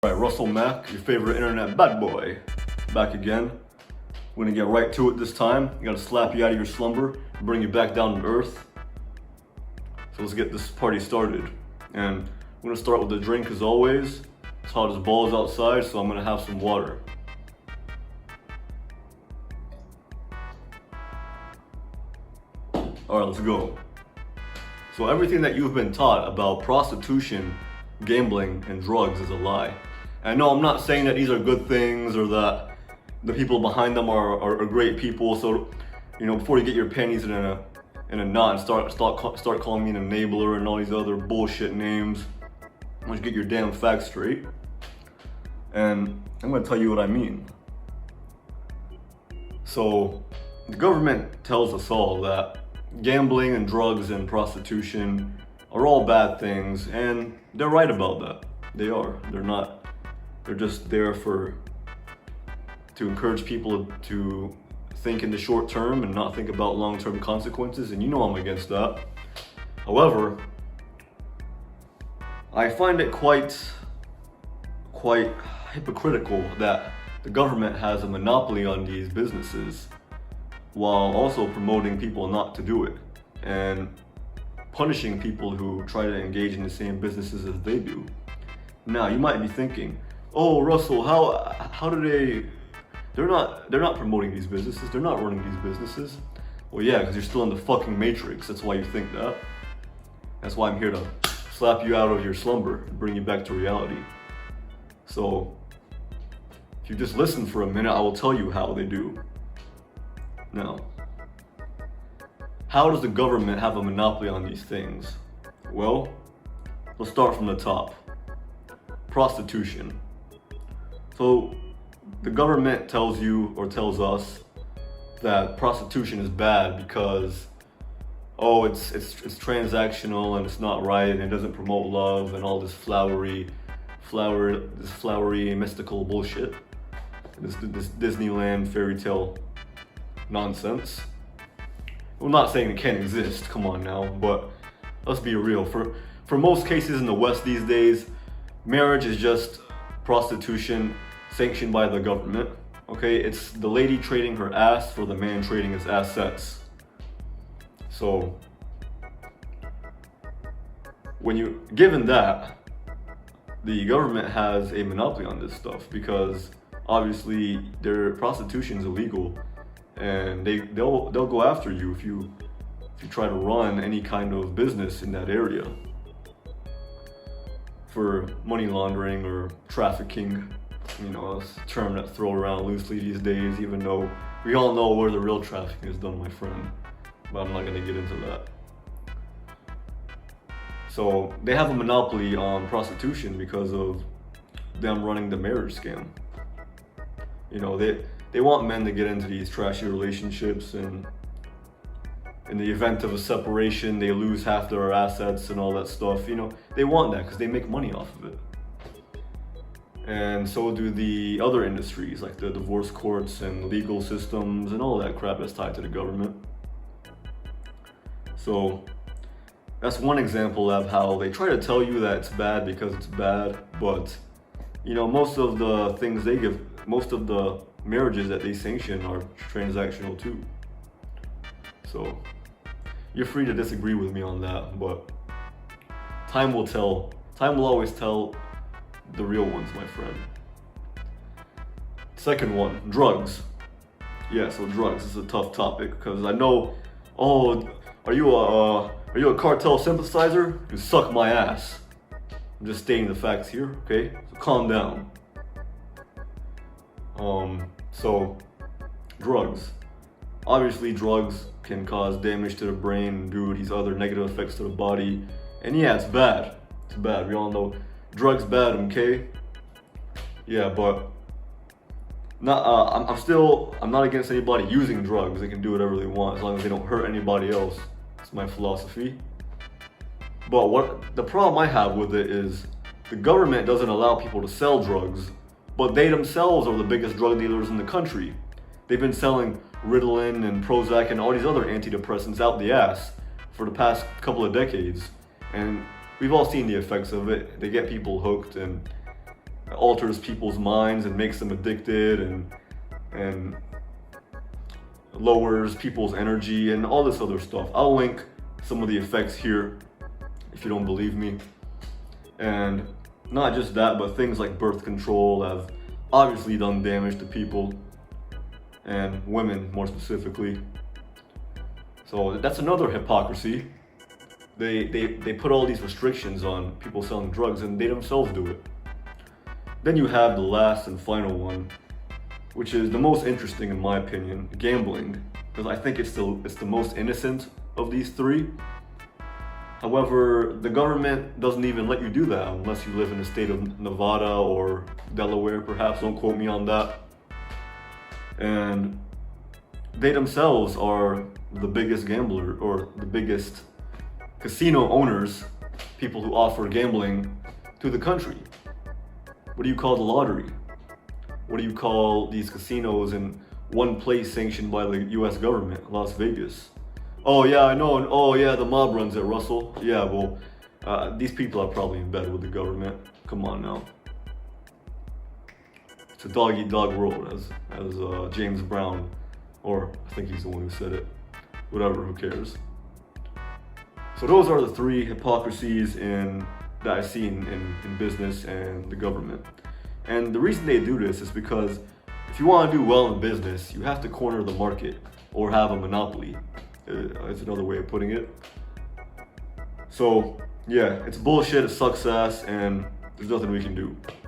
Alright, Russell Mack, your favorite internet bad boy, back again. We're gonna get right to it this time. I gotta slap you out of your slumber and bring you back down to earth. So let's get this party started. And we're gonna start with a drink as always. It's hot as balls outside, so I'm gonna have some water. Alright, let's go. So everything that you've been taught about prostitution, gambling, and drugs is a lie. I know I'm not saying that these are good things or that the people behind them are great people. So, you know, before you get your panties in a knot and start calling me an enabler and all these other bullshit names, why don't you get your damn facts straight? And I'm gonna tell you what I mean. So, the government tells us all that gambling and drugs and prostitution are all bad things, and they're right about that. They are. They're just there to encourage people to think in the short term and not think about long-term consequences, and you know I'm against that. However, I find it quite hypocritical that the government has a monopoly on these businesses while also promoting people not to do it and punishing people who try to engage in the same businesses as they do. Now, you might be thinking, oh, Russell, how do they're not promoting these businesses, they're not running these businesses. Well, yeah, because you're still in the fucking matrix, that's why you think that. That's why I'm here to slap you out of your slumber and bring you back to reality. So, if you just listen for a minute, I will tell you how they do. Now, how does the government have a monopoly on these things? Well, let's start from the top. Prostitution. So, the government tells you or tells us that prostitution is bad because, oh, it's transactional and it's not right and it doesn't promote love and all this flowery mystical bullshit. This Disneyland fairy tale nonsense. I'm not saying it can't exist, come on now, but let's be real. For most cases in the West these days, marriage is just prostitution sanctioned by the government. Okay, it's the lady trading her ass for the man trading his assets. So, given that, the government has a monopoly on this stuff because obviously their prostitution's illegal. And they'll go after you if you try to run any kind of business in that area for money laundering or trafficking. You know, that's a term that's thrown around loosely these days, even though we all know where the real trafficking is done, my friend. But I'm not gonna get into that. So they have a monopoly on prostitution because of them running the marriage scam. You know, they want men to get into these trashy relationships, and in the event of a separation, they lose half their assets and all that stuff. You know, they want that because they make money off of it. And so do the other industries, like the divorce courts and legal systems and all that crap that's tied to the government. So that's one example of how they try to tell you that it's bad because it's bad, but you know, most of the marriages that they sanction are transactional too. So you're free to disagree with me on that, but time will tell. Time will always tell the real ones, my friend. Second one, drugs. Yeah, so drugs is a tough topic because I know, oh, are you a cartel sympathizer? You suck my ass. I'm just stating the facts here, okay? So calm down. So, drugs. Obviously, drugs can cause damage to the brain and do these other negative effects to the body. And yeah, it's bad. It's bad. We all know drugs bad, okay? Yeah, but I'm not against anybody using drugs. They can do whatever they want as long as they don't hurt anybody else. That's my philosophy. But the problem I have with it is the government doesn't allow people to sell drugs, but they themselves are the biggest drug dealers in the country. They've been selling Ritalin and Prozac and all these other antidepressants out the ass for the past couple of decades. And we've all seen the effects of it. They get people hooked, and alters people's minds and makes them addicted and lowers people's energy and all this other stuff. I'll link some of the effects here if you don't believe me. And not just that, but things like birth control have obviously done damage to people and women more specifically. So that's another hypocrisy. They put all these restrictions on people selling drugs and they themselves do it. Then you have the last and final one, which is the most interesting in my opinion, gambling, because I think it's the most innocent of these three. However, the government doesn't even let you do that unless you live in the state of Nevada or Delaware, perhaps. Don't quote me on that. And they themselves are the biggest gambler or the biggest casino owners, people who offer gambling to the country. What do you call the lottery? What do you call these casinos in one place sanctioned by the US government, Las Vegas? Oh yeah, I know, and oh yeah, the mob runs it, Russell. Yeah, well, these people are probably in bed with the government. Come on now. It's a dog-eat-dog world, as James Brown, or I think he's the one who said it. Whatever, who cares? So those are the three hypocrisies that I see in business and the government. And the reason they do this is because if you want to do well in business, you have to corner the market or have a monopoly. It's another way of putting it. So yeah, it's bullshit, it sucks ass, and there's nothing we can do.